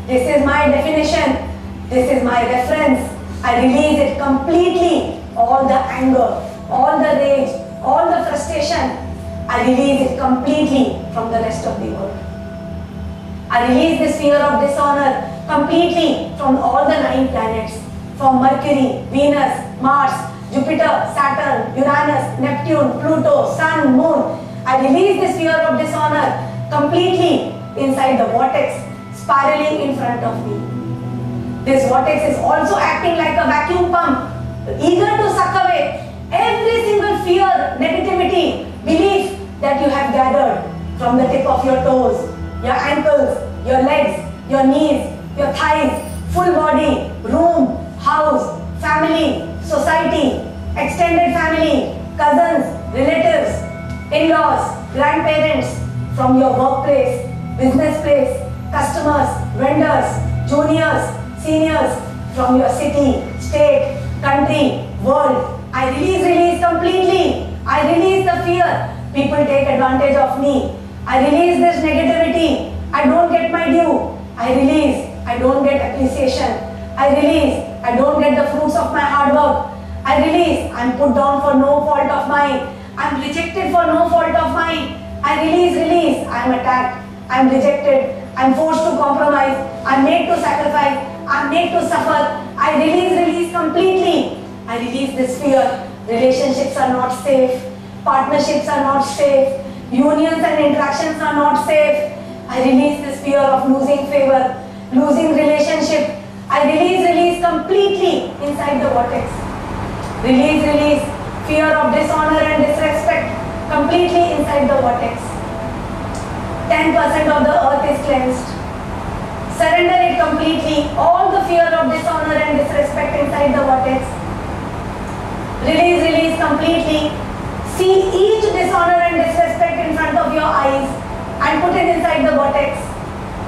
This is my definition. This is my reference. I release it completely. All the anger, all the rage, all the frustration, I release it completely from the rest of the world. I release this fear of dishonor completely from all the 9 planets. From Mercury, Venus, Mars, Jupiter, Saturn, Uranus, Neptune, Pluto, Sun, Moon. I release this fear of dishonor completely inside the vortex, spiraling in front of me. This vortex is also acting like a vacuum pump, eager to suck away every single fear, negativity, belief that you have gathered from the tip of your toes, your ankles, your legs, your knees, your thighs, full body, room, house, family, society, extended family, cousins, relatives, in-laws, grandparents, from your workplace, business place, customers, vendors, juniors, seniors, from your city, state, country, world. I release completely. I release the fear. People take advantage of me. I release this negativity. I don't get my due. I release. I don't get appreciation. I release. I don't get the fruits of my hard work. I release. I'm put down for no fault of mine. I'm rejected for no fault of mine. I release. I'm attacked. I'm rejected. I'm forced to compromise. I'm made to sacrifice. I'm made to suffer. I release completely. I release this fear. Relationships are not safe. Partnerships are not safe. Unions and interactions are not safe. I release this fear of losing favor, losing relationship. I release completely inside the vortex. Release, fear of dishonor and disrespect completely inside the vortex. 10% of the earth is cleansed. Surrender it completely, all the fear of dishonor and disrespect inside the vortex. Release completely. See each dishonor and disrespect in front of your eyes and put it inside the vortex.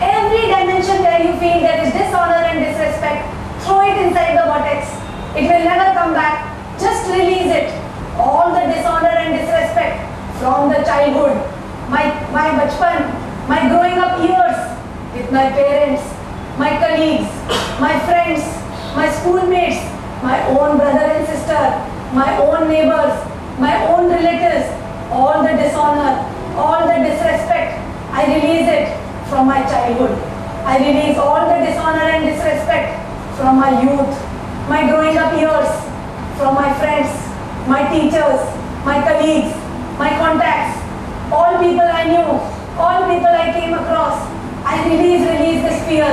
Every dimension where you feel there is dishonor and disrespect, throw it inside the vortex. It will never come back. Just release it. All the dishonor and disrespect from the childhood, my bachpan, my growing up years with my parents, my colleagues, my friends, my schoolmates, my own brother and sister, my own neighbors, my own relatives, all the dishonor, all the disrespect, I release it from my childhood. I release all the dishonor and disrespect from my youth, my growing up years, from my friends, my teachers, my colleagues, my contacts, all people I knew, all people I came across. I release this fear,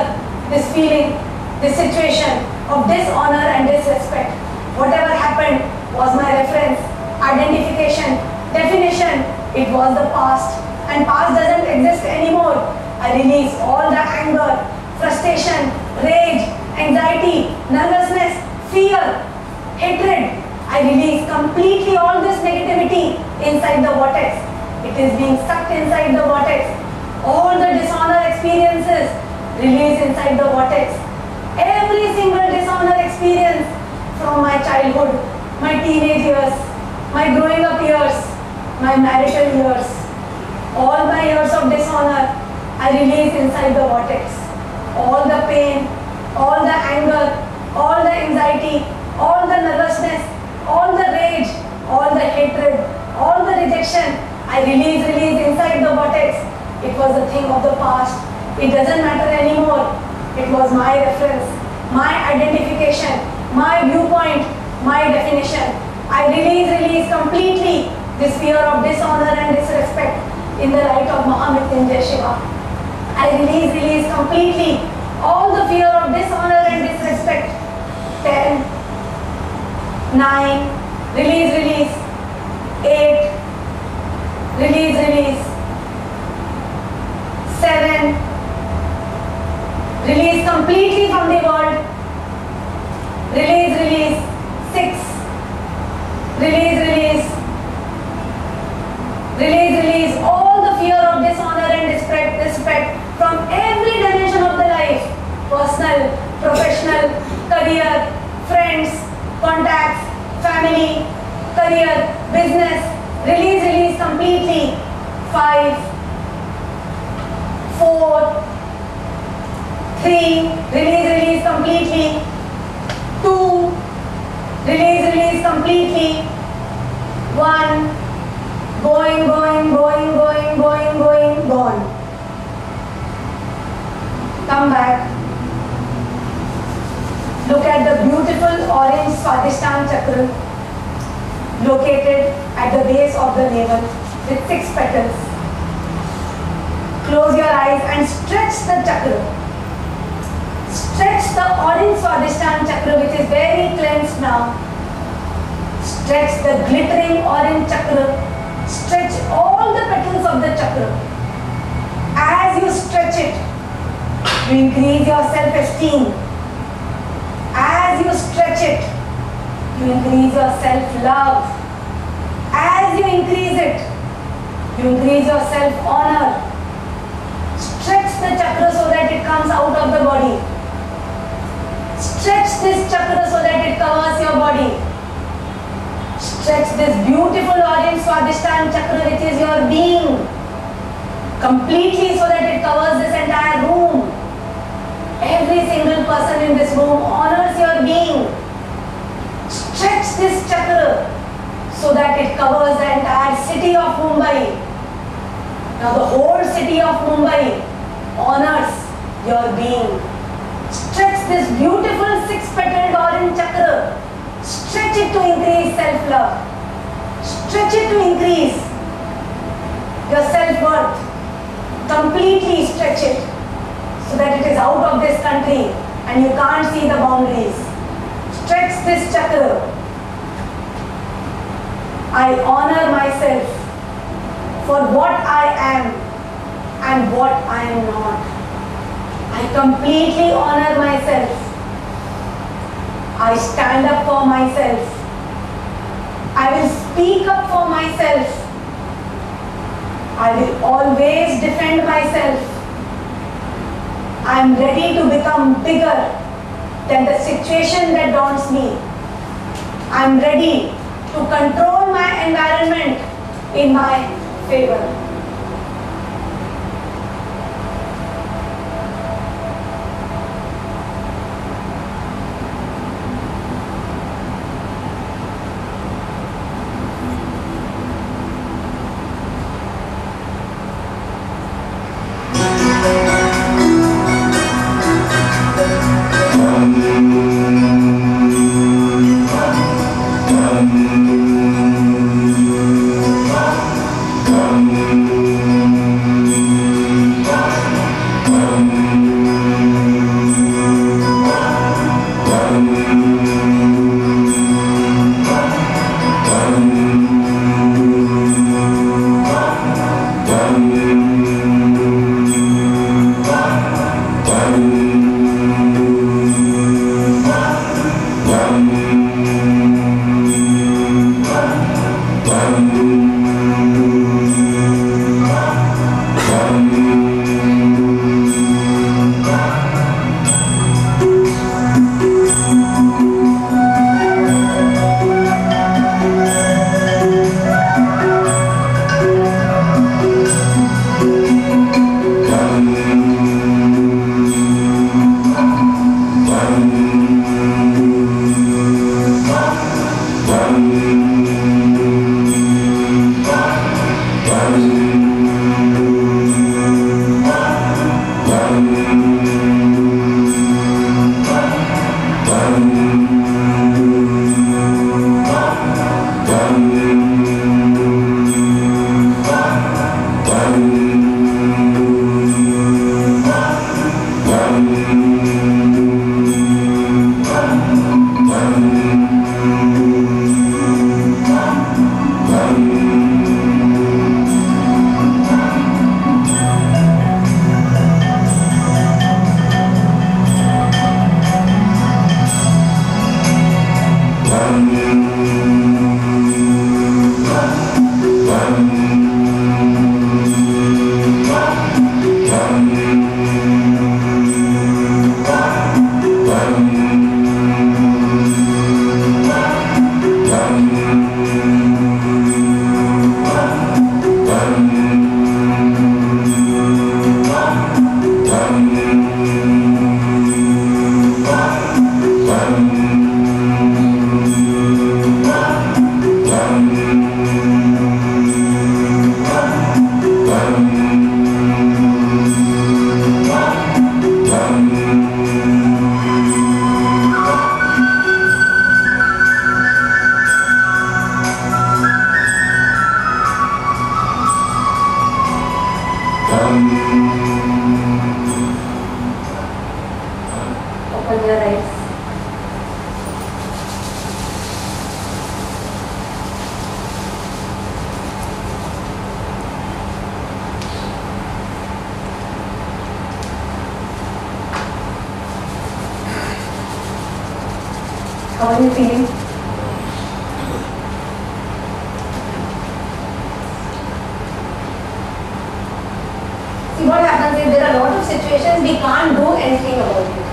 this feeling, this situation of dishonor and disrespect. Whatever happened was my reference, identification, definition. It was the past, and past doesn't exist anymore. I release all the anger, frustration, rage, anxiety, nervousness, fear, hatred. I release completely all this negativity inside the vortex. It is being sucked inside the vortex. All the dishonor experiences release inside the vortex. Every single dishonor experience from my childhood, my teenage years, my growing up years, my marital years, all my years of dishonor, I release inside the vortex. All the pain, all the anger, all the anxiety, all the nervousness, all the rage, all the hatred, all the rejection, I release inside the vortex. It was a thing of the past. It doesn't matter anymore. It was my reference, my identification, my viewpoint, my definition. I release completely this fear of dishonor and disrespect in the light of Mahamrityunjay Shiva. I release completely all the fear of dishonor and disrespect. 10, 9, release, 8, release, 7, release completely from the world, release, 6, release all the fear of dishonor and disrespect from every dimension of the life, personal, professional, career, friends, contacts, family, career, business. Release completely. 5, 4, 3, 3, release, release completely. 2, release, release completely. 1, going, going, going, going, going, going, gone. Come back. Look at the beautiful orange Swadhisthana chakra located at the base of the navel with 6 petals. Close your eyes and stretch the chakra. Stretch the orange Swadhisthana chakra, which is very cleansed now. Stretch the glittering orange chakra. Stretch all the petals of the chakra. As you stretch it, you increase your self-esteem. As you stretch it, you increase your self-love. As you increase it, you increase your self-honor. Stretch the chakra so that it comes out of the body. Stretch this chakra so that it covers your body. Stretch this beautiful orange Swadhisthana chakra, which is your being, completely so that it covers this entire room. Every single person in this room honors your being. Stretch this chakra so that it covers the entire city of Mumbai. Now the whole city of Mumbai honors your being. Stretch this beautiful 6-petaled orange chakra. Stretch it to increase self-love. Stretch it to increase your self-worth. Completely stretch it so that it is out of this country and you can't see the boundaries. Stretch this chakra. I honor myself for what I am and what I am not. I completely honor myself. I stand up for myself. I will speak up for myself. I will always defend myself. I am ready to become bigger than the situation that daunts me. I am ready to control my environment in my favor. Open your eyes. How are you feeling? See, what happens is there are a lot of situations we can't do anything about it.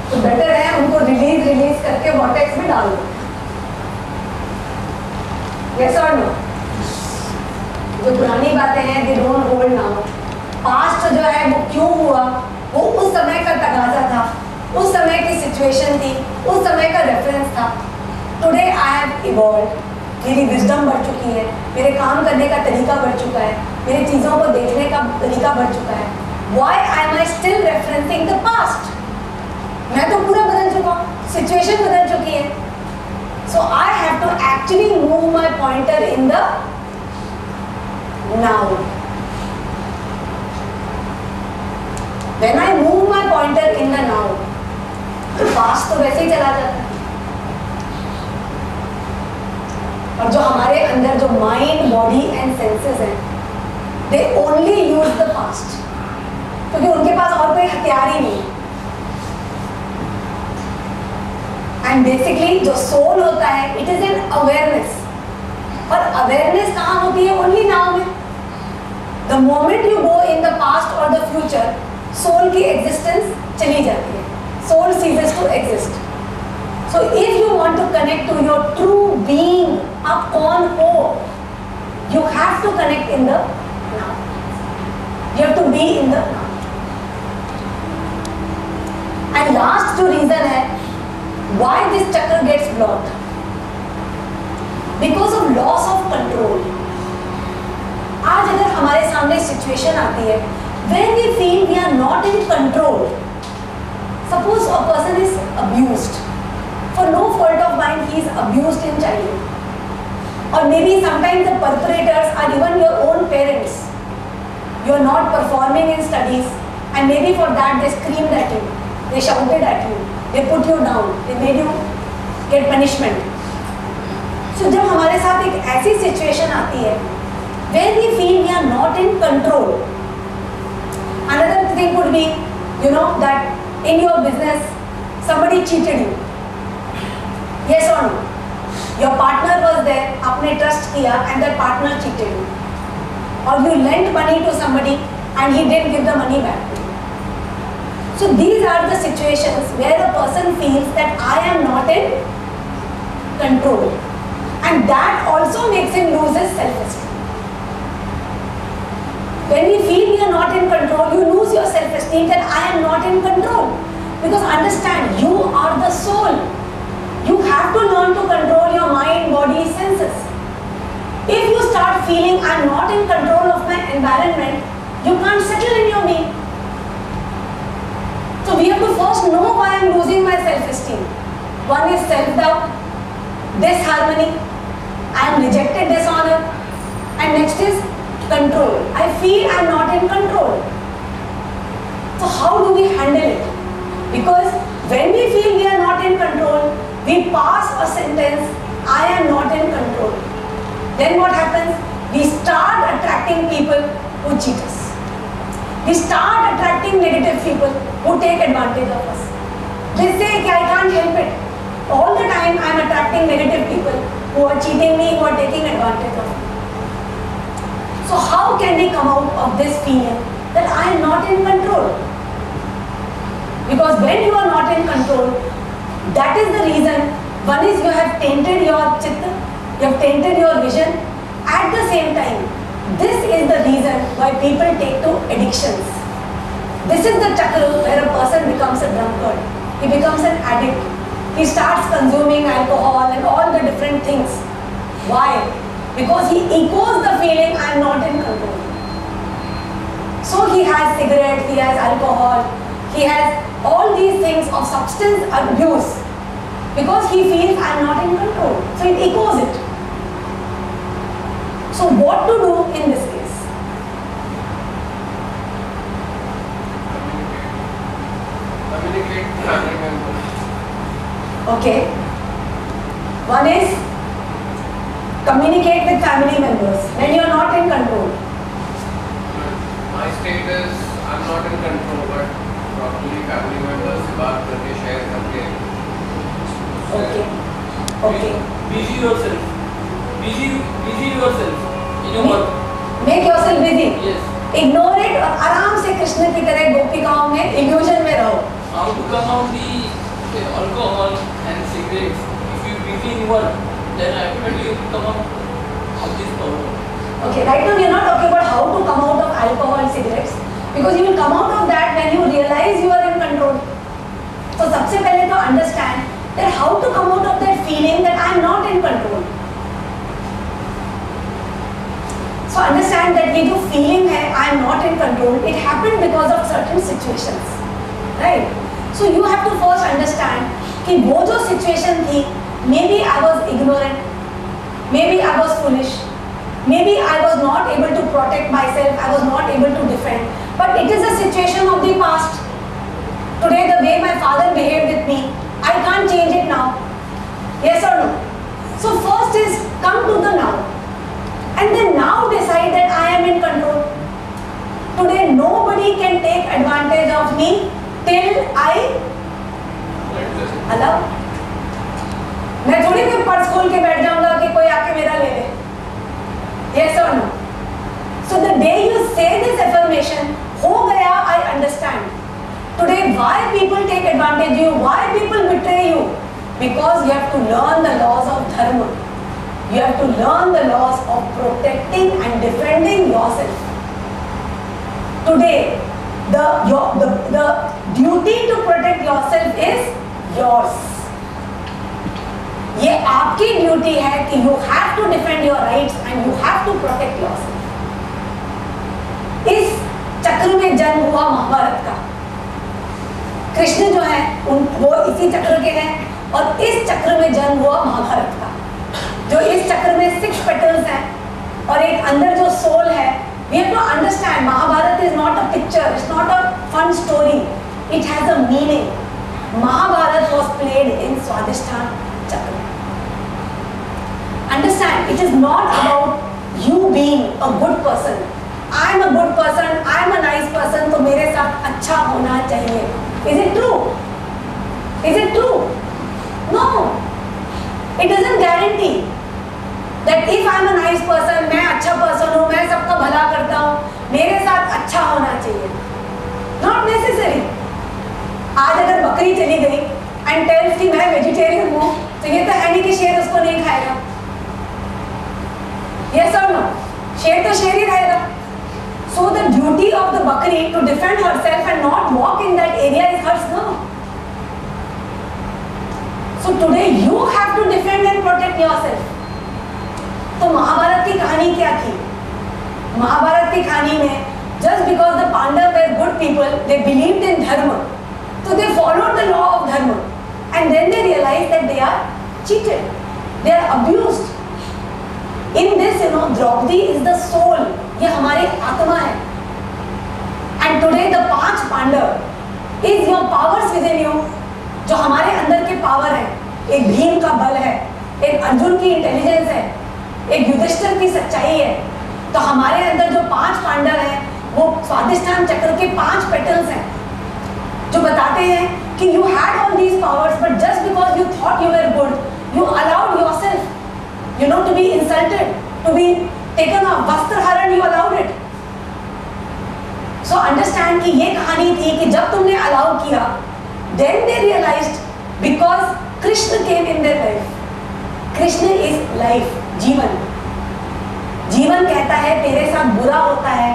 तो better है उनको release करके vortex में डाल दो. Yes or no? जो पुरानी बातें हैं they don't hold now. Past जो है वो क्यों हुआ, वो उस समय का तकाजा था, उस समय की सिचुएशन थी, उस समय का रेफरेंस था. Today I have evolved. मेरी विजडम बढ़ चुकी है, मेरे काम करने का तरीका बढ़ चुका है, मेरी चीज़ों को देखने का तरीका बढ़ चुका है. Why am I still referencing the past? मैं तो पूरा बदल चुका हूँ, सिचुएशन बदल चुकी है. So I have to actually move my pointer in the now. When I move my pointer in the now, तो past तो वैसे ही चला जाता है. और जो हमारे अंदर जो माइंड, बॉडी एंड सेंसेस हैं, they only use the past, क्योंकि उनके पास और कोई हथियार ही नहीं. एंड बेसिकली जो सोल होता है, इट इज एन अवेयरनेस. और अवेयरनेस कहाँ होती है? ओनली नाउ में. The moment you go in the past और द फ्यूचर, सोल की एग्जिस्टेंस चली जाती है. Soul ceases to exist. So if you want to connect to your true being, आप कौन हो, you have to connect in the now. You have to be in the now. And last जो reason है why this chakra gets blocked, because of loss of control. आज अगर हमारे सामने situation आती है when we feel we are not in control, suppose a person is abused for no fault of mine, he is abused in childhood, or maybe sometimes the perpetrators are even your own parents. You are not performing in studies and maybe for that they screamed at you, they shouted at you, they put you down, they made you get punishment. So जब हमारे साथ एक ऐसी situation आती है when we feel we are not in control, another thing could be, you know, that in your business somebody cheated you. Yes or no? Your partner was there, आपने trust किया and that partner cheated you. Or you lent money to somebody and he didn't give the money back to you. So these are the situations where a person feels that I am not in control, and that also makes him lose his self-esteem. When we feel we are not in control, you lose your self-esteem that I am not in control. Because understand, you are the soul. You have to learn to control your mind, body, senses. If you start feeling I am not in control of my environment, you can't settle in your being. So we have to first know why I am losing my self-esteem. One is self-doubt, disharmony, I am rejected, dishonor, and next is control. I feel I am not in control. So how do we handle it? Because when we feel we are not in control, we pass a sentence, I am not in control. Then what happens? We start attracting people who cheat us. We start attracting negative people who take advantage of us. They say, I can't help it. All the time I am attracting negative people who are cheating me, who are taking advantage of me. So how can we come out of this feeling that I am not in control? Because when you are not in control, that is the reason. One is you have tainted your chitta, you have tainted your vision. At the same time, this is the reason why people take to addictions. This is the chakra where a person becomes a drunkard. He becomes an addict. He starts consuming alcohol and all the different things. Why? Because he echoes the feeling I am not in control. So he has cigarette, he has alcohol, he has all these things of substance abuse because he feels I am not in control. So it echoes it. So what to do in this case? Communicate communicate with family members. Okay. One is communicate with family members when you are not in control. My state is I'm not in control, but probably family members से बात करके share करके. Okay. Okay. Busy yourself. Busy yourself in your work. Make yourself busy. Yes. Ignore it और आराम से कृष्ण की तरह गोपिकाओं में illusion में रहो. How to come out the alcohol and cigarettes? If you busy in work, then ultimately you come out of this problem. Okay, right now we are not talking about how to come out of alcohol and cigarettes because you will come out of that when you realize you are in control. So सबसे पहले तो understand that how to come out of that feeling that I am not in control. So understand that ये जो feeling है I am not in control, it happened because of certain situations, right? So you have to first understand कि वो जो situation थी, maybe I was ignorant, maybe I was foolish, maybe I was not able to protect myself, I was not able to defend, but it is a situation of the past. Today the way my father behaved with me, I can't change it now. Yes or no? So first is come to the now. And then now decide that I am in control. Today nobody can take advantage of me till I allow. मैं थोड़ी कोई purse खोल के बैठ जाऊंगा कि कोई आके मेरा ले ले. Yes or no? So the day you say this affirmation, हो गया, I understand. Today why people take advantage of you, why people betray you? Because you have to learn the laws of dharma. You have to learn the laws of protecting and defending yourself. Today, the duty to protect yourself is yours. ये आपकी duty है कि you have to defend your rights and you have to protect yourself. इस चक्र में जन्म हुआ महाभारत का. कृष्ण जो है वो इसी चक्र के हैं और इस चक्र में जन्म हुआ महाभारत का. जो इस चक्र में 6 पेटल्स हैं और एक अंदर जो सोल है. We have to understand Mahabharata is not a picture, it's not a fun story, it has a meaning. Mahabharata was played in Swadhisthana Chakra. Understand, it is not about you being a good person. I am a good person, I am a nice person, तो मेरे साथ अच्छा होना चाहिए. Is it true? Is it true? No. It doesn't guarantee that if I am a nice person, मैं अच्छा person हूँ, मैं सबका भला करता हूँ, मेरे साथ अच्छा होना चाहिए. Not necessary. आज अगर बकरी चली गई and tells कि मैं vegetarian हूँ, तो ये तो है नहीं कि शेर उसको नहीं खाएगा. Yes or no? शेर तो शेर ही रहेगा. So the duty of the bakri to defend herself and not walk in that area is hers, no? So today you have to defend and protect yourself. तो महाभारत की कहानी क्या थी? महाभारत की कहानी में just because the Pandavas were good people, they believed in dharma, so they followed the law of dharma, and then they realized that they are cheated, they are abused. In this, Draupadi is the soul. ये हमारी आत्मा है. And today the 5 Pandavas is your powers within you. जो हमारे अंदर के power है. एक भीम का बल है, एक अर्जुन की इंटेलिजेंस है, एक युधिष्ठिर की सच्चाई है. तो हमारे अंदर जो 5 पांडव हैं, वो स्वादिष्ठान चक्र के 5 पेटल्स हैं, जो बताते हैं कि you had all these powers, but just because you thought you were good, you allowed yourself, to be insulted, to be taken off. Vastraharan, you allowed it. So understand कि ये कहानी थी कि जब तुमने allow किया, then they realized because Krishna came in their life. Krishna is life, जीवन. जीवन कहता है तेरे साथ बुरा होता है,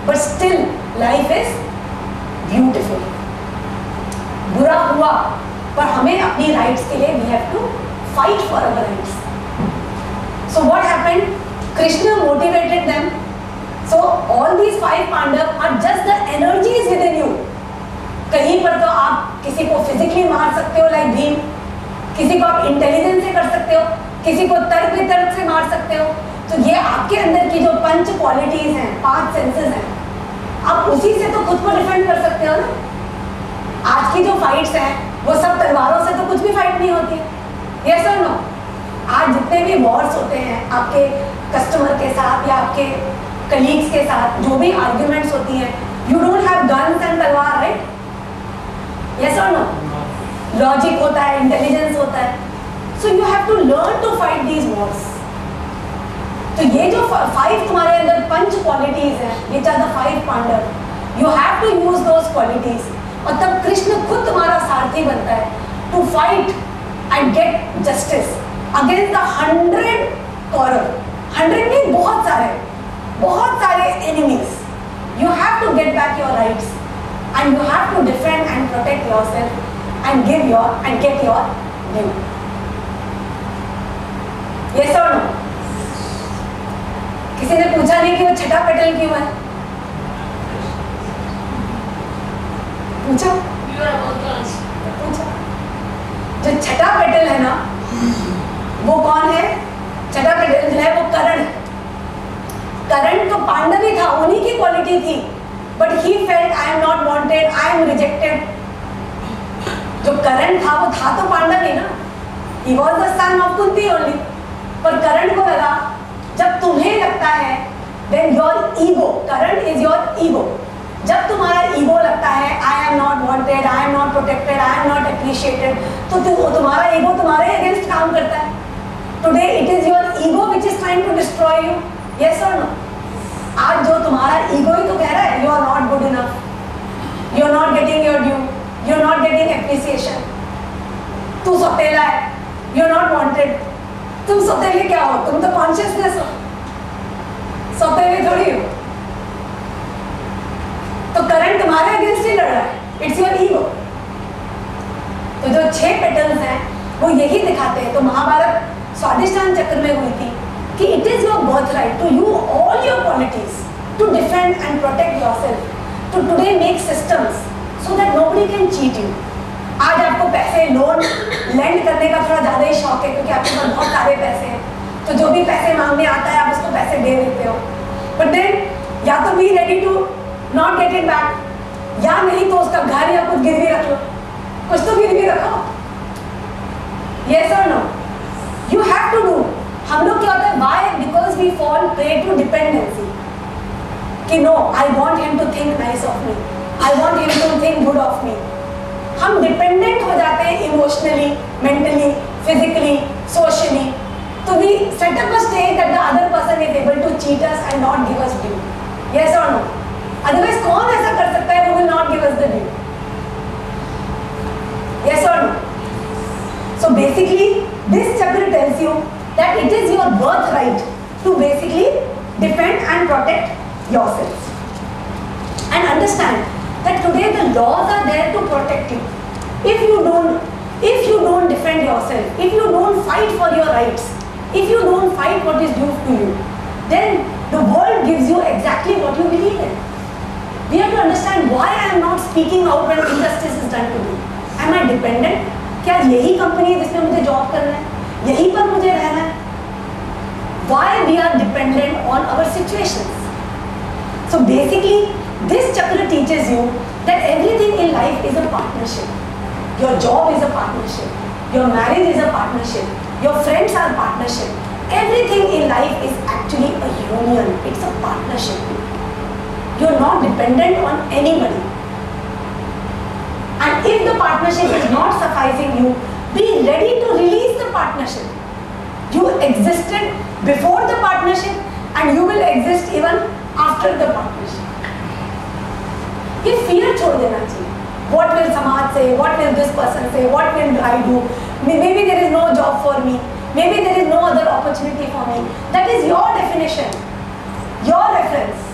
but still life is beautiful. बुरा हुआ, पर हमें अपनी rights के लिए we have to fight for our rights. So what happened? Krishna motivated them. So all these 5 Pandavas are just the energies within you. कहीं पर तो आप किसी को फिजिकली मार सकते हो लाइक भीम, किसी को आप इंटेलिजेंस से कर सकते हो, किसी को तर्क वितर्क से मार सकते हो. तो ये आपके अंदर की जो 5 क्वालिटीज हैं, 5 सेंसेस हैं, आप उसी से तो खुद को डिफेंड कर सकते हो ना. आज की जो फाइट्स हैं वो सब तलवारों से तो कुछ भी फाइट नहीं होती है, यस और नो? आज जितने भी वॉर्स होते हैं आपके कस्टमर के साथ या आपके कलीग्स के साथ, जो भी आर्ग्यूमेंट्स होती हैं, you don't have guns and तलवार, राइट? यस और नो? लॉजिक होता है, इंटेलिजेंस होता है. So you have to learn to fight these wars. तो ये जो 5 तुम्हारे अंदर पंच क्वालिटीज हैं, which are the 5 Pandav, you have to use those qualities. और तब कृष्ण खुद तुम्हारा सारथी बनता है to fight and get justice against the 100 Kaurav. 100 नहीं, बहुत सारे enemies. You have to get back your rights and you have to defend and protect yourself and give your and get your due. Yes और no? किसी ने पूछा नहीं कि वो छठा पेटल क्यों है? पूछा? पूछा. जो छठा पेटल है ना, वो कौन है? छठा पेटल जो है वो करण. करण तो पांडव ही था, उन्हीं की क्वालिटी थी, but he felt I am not wanted, I M rejected. जो करण था वो था तो पांडव ही ना, he was the son of Kunti only. पर करण को लगा, जब तुम्हें लगता है, when your ego, current is your ego, जब तुम्हारा ईगो लगता है I am not wanted, I am not protected, I am not appreciated, तो तुम्हारा ईगो तुम्हारे अगेंस्ट काम करता है. Today it is your ego which is trying to destroy you. Yes और नो? आज जो तुम्हारा ईगो ही तो कह रहा है you are not good enough, you are not getting your due, you are not getting appreciation, तू सौतेला है, यू आर नॉट वांटेड. तुम सौतेले क्या हो? तुम तो कॉन्शियसनेस हो, सौतेले थोड़ी हो. तो करंट तुम्हारे अगेंस्ट ही लड़ रहा है, इट्स योर ईगो. तो जो 6 पेटल्स हैं वो यही दिखाते हैं. तो महाभारत स्वादिष्टान चक्र में हुई थी कि it is your birth right to you all your qualities to defend and protect yourself, to today make systems so that nobody can cheat you. आज आपको पैसे लोन लैंड करने का थोड़ा ज़्यादा ही शौक है क्योंकि आपके पास बहुत सारे पैसे हैं, तो जो भी पैसे मांगने आता है आप उसको पैसे दे देते हो. बट देन या तो be ready to not get it back, या नहीं तो उसका घर या कुछ गिरवी रख लो. कुछ तो गिरवी रखो. यस और no? You have to do. हम लोग क्या होता है, why? Because we fall prey to dependency कि no I want him to think nice of me, I want him to think good of me. हम डिपेंडेंट हो जाते हैं इमोशनली, मेंटली, फिजिकली, सोशली. तो we set up a stage that the other person is able to cheat us and not give us due. Yes और no? Otherwise कौन ऐसा कर सकता है who will not give us the due? Yes or no? So basically this chakra tells you that it is your birthright to basically defend and protect yourself. And understand that today the laws are there to protect you. If you don't defend yourself, if you don't fight for your rights, if you don't fight what is due to you, then the world gives you exactly what you believe in. We have to understand why I am not speaking out when injustice is done to me. Am I dependent? क्या यही company है जिसमें मुझे job करना है, यहीं पर मुझे रहना है? Why we are dependent on our situations? So basically, this chakra teaches you that everything in life is a partnership. Your job is a partnership. Your marriage is a partnership. Your friends are partnership. Everything in life is actually a union. It's a partnership. You're not dependent on anybody. And if the partnership is not sufficing you, be ready to release the partnership. You existed before the partnership and you will exist even after the partnership. ये fear छोड़ देना चाहिए. What will समाज say? What will this person say? What will I do? Maybe there is no job for me. Maybe there is no other opportunity for me. That is your definition, your reference.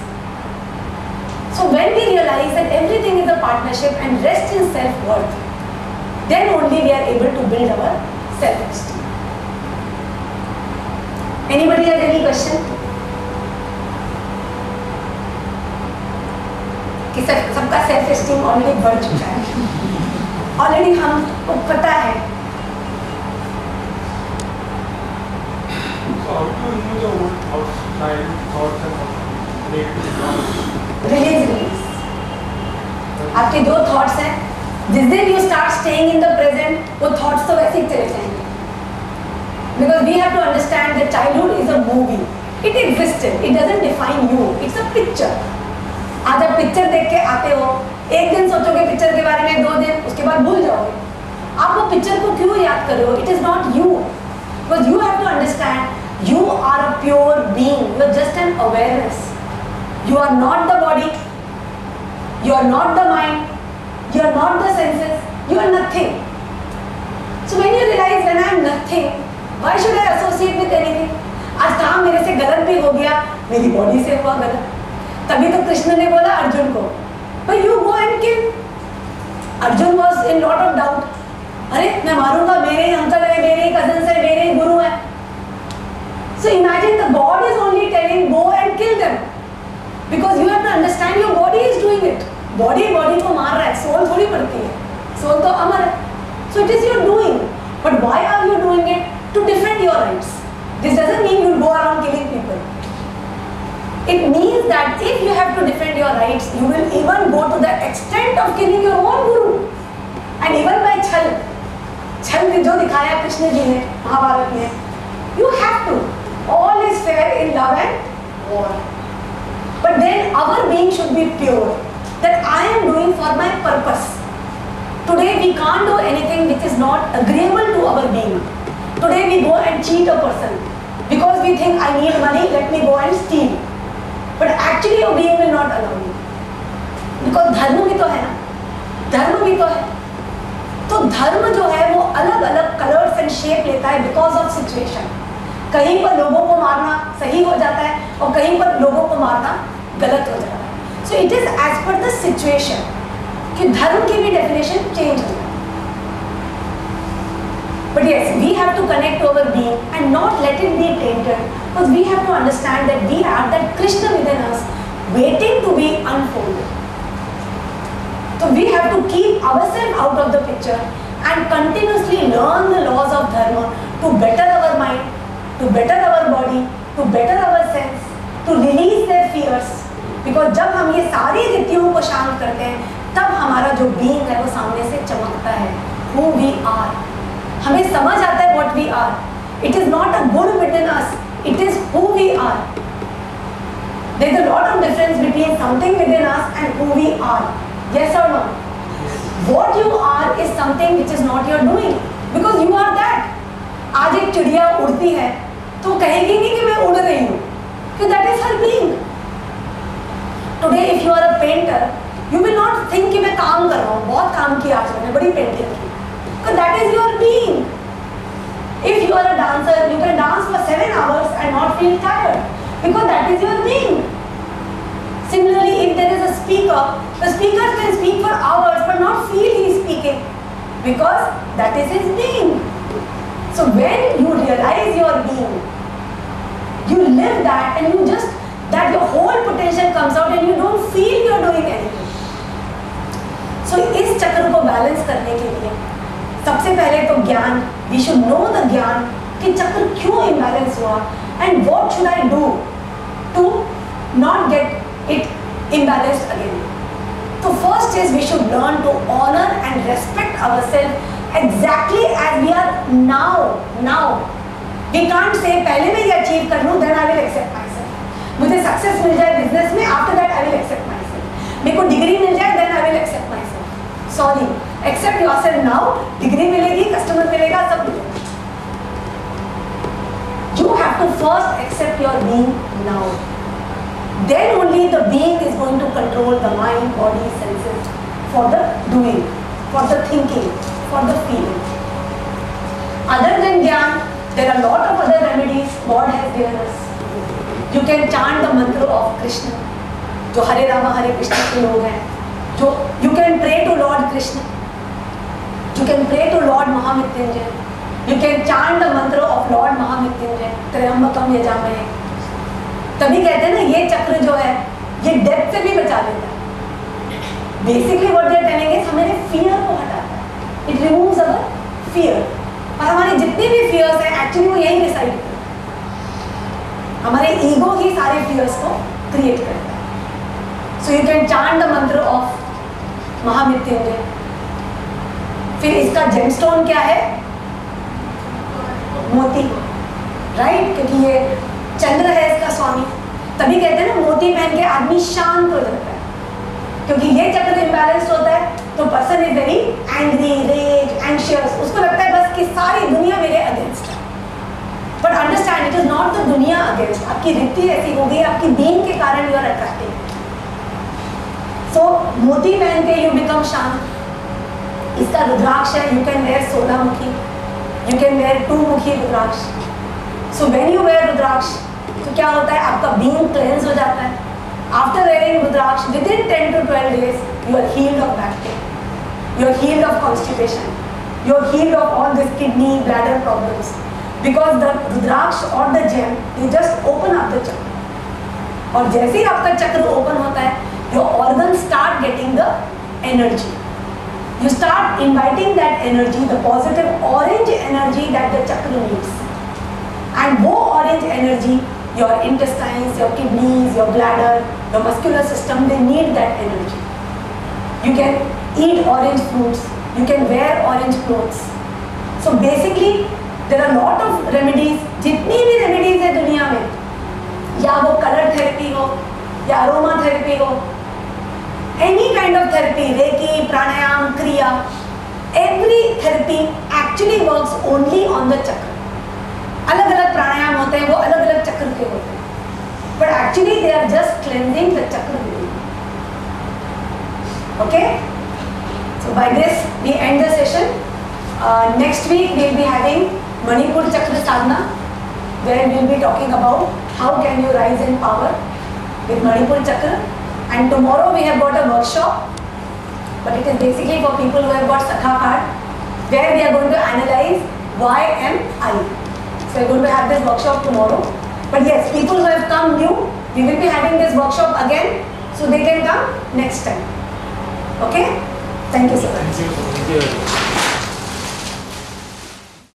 So when we realize that everything is a partnership and rest in self-worth, then only we are able to build our self-esteem. Anybody has any question? कि सबका self-esteem already बढ़ चुका है. Already हमको पता है. So how do you know the old outside thoughts and negative thoughts? Release. आपके 2 thoughts हैं, जिस दिन you start staying in the present, वो thoughts तो वैसे ही चले जाएंगे. Because we have to understand that childhood is a movie. It existed. It doesn't define you. It's a picture. आज आप पिक्चर देख के आते हो, एक दिन सोचोगे पिक्चर के बारे में, 2 दिन, उसके बाद भूल जाओगे. आप वो पिक्चर को क्यों याद कर रहे हो? It is not you. Because you have to understand, you are a pure being. You are just an awareness. You are not the body. You are not the mind. You are not the senses. You are nothing. So when you realize when I am nothing, why should I associate with anything? आज काम मेरे से गलत भी हो गया, मेरी body से हुआ गलत. तभी तो कृष्ण ने बोला अर्जुन को, but you go and kill. Arjun was in lot of doubt. अरे मैं मारूंगा, मेरे ही अंकल है, मेरे ही कजन है, मेरे ही गुरु है. So imagine the God is only telling go and kill them, because you have to understand your body is doing it. Body को मार रहा है, soul थोड़ी मरती है, soul तो अमर है. So it is your doing, but why are you doing it? To defend your rights. This doesn't mean you go around killing people. It means that if you have to defend your rights, you will even go to the extent of killing your own guru. And even by छल में जो दिखाया कृष्ण जी ने महाभारत में, you have to. All is fair in love and war. But then our being should be pure. That I am doing for my purpose. Today we can't do anything which is not agreeable to our being. Today we go and cheat a person because we think I need money, let me go and steal. But actually your being will not allow you. Because धर्म भी तो है ना, धर्म भी तो है. तो धर्म जो है वो अलग अलग कलर्स एंड शेप लेता है बिकॉज ऑफ सिचुएशन. कहीं पर लोगों को मारना सही हो जाता है और कहीं पर लोगों को मारना गलत हो जाता है. So it is as per the situation कि धर्म की भी डेफिनेशन चेंज हो जाती है. But yes, we have to connect to our being and not let it be tainted, because we have to understand that we have that Krishna within us waiting to be unfolded. So we have to keep ourselves out of the picture and continuously learn the laws of dharma to better our mind, to better our body, to better our sense, to release their fears. Because जब हम ये सारी रीतियों को शांत करते हैं, तब हमारा जो being है वो सामने से चमकता है. Who we are. हमें समझ आता है what we are. It is not a good within us. It is who we are. There is a lot of difference between something within us and who we are. Yes or no? What you are is something which is not your doing, because you are that. आज एक चिड़िया उड़ती है तो कहेगी नहीं कि मैं उड़ रही हूँ, because that is her being. Today if you are a painter, you will not think कि मैं काम कर रहा हूँ, बहुत काम किया आज मैंने, बड़ी पेंटिंग की. Because that is your being. If you are a dancer, you can dance for 7 hours and not feel tired, because that is your being. Similarly, if there is a speaker, the speaker can speak for hours but not feel he is speaking, because that is his being. So when you realize your being, you live that and you just, that your whole potential comes out and you don't feel you are doing anything. So इस चक्र को balance करने के लिए सबसे पहले तो ज्ञान, we should know the ज्ञान कि चक्र क्यों इम्बैलेंस हुआ and what should I do to not get it imbalanced again. So first is we should learn to honor and respect ourselves exactly as we are now. We can't say पहले मैं ये achieve कर लूँ then I will accept myself. मुझे success मिल जाए business में, after that I will accept myself. मेरे को डिग्री मिल जाए then I will accept myself. Sorry, accept yourself now. Degree मिलेगी, कस्टमर मिलेगा, सब मिलेगा. You have to first accept your being now. Then only the being is going to control the mind, body, senses for the doing, for the thinking, for the feeling. Other than Gyan, there are a lot of other remedies God has given us. You can chant the mantra of Krishna. जो हरे रामा हरे कृष्ण के लोग हैं, जो you can pray to Lord Krishna, you can pray to Lord Mahamrityunjay, you can chant the mantra of Lord Mahamrityunjay, त्र्यंबकम यजामहे. तभी कहते हैं ना ये चक्र जो है ये डेथ से भी बचा लेता है. Basically what they are telling is हमारे फियर को हटाता है. It removes our fear. और हमारे जितने भी फियर्स हैं एक्चुअली वो यही डिसाइड करते हैं. हमारे ईगो ही सारे फियर्स को क्रिएट करता है. So you can chant the mantra of Mahamrityunjay. फिर इसका जेमस्टोन क्या है? मोती, राइट? क्योंकि ये चंद्र है इसका स्वामी, तभी कहते हैं ना मोती पहन के आदमी शांत हो जाता है। क्योंकि ये चक्र इम्बैलेंस्ड होता है तो person is very angry, rage, anxious, उसको लगता है बस कि सारी दुनिया मेरे अगेंस्ट है। But understand, it is not the दुनिया अगेंस्ट, आपकी रीति ऐसी हो गई, आपकी बीइंग के कारण यू आर अट्रैक्टिंग। सो मोती पहन के यू बिकम शांत। इसका रुद्राक्ष है, यू कैन वेयर 16 मुखी, यू कैन वेयर 2 मुखी रुद्राक्ष। सो व्हेन यू वेयर रुद्राक्ष तो क्या होता है, आपका बीइंग क्लेंस हो जाता है। After wearing rudraksha within 10 to 12 days you are healed of back pain, you are healed of constipation, you are healed of all this kidney bladder problems, because the rudraksh or the gem they just open up the chakra। और जैसे ही आपका चक्र open होता है your organs start getting the energy, you start inviting that energy, the positive orange energy that the chakra needs, and वो orange energy your intestines, your kidneys, your bladder, your muscular system, they need that energy. You can eat orange fruits, you can wear orange clothes. So basically there are lot of remedies, जितनी भी remedies है दुनिया में, या वो color therapy हो या aroma therapy हो, any kind of therapy, reiki, pranayam, kriya, every therapy actually works only on the chakra। अलग अलग प्राणायाम होते हैं, वो अलग अलग चक्र के होते हैं, but actually they are just cleansing the chakra. Okay, so by this we end the session. Next week we will be having Manipur chakra sadhana, where we will be talking about how can you rise in power with Manipur chakra. And tomorrow we have got a workshop, but it is basically for people who have got Sakha card, where we are going to analyze YMI. So we are going to have this workshop tomorrow. But yes, people who have come new, we will be having this workshop again, so they can come next time. Okay? Thank you so much. Thank you.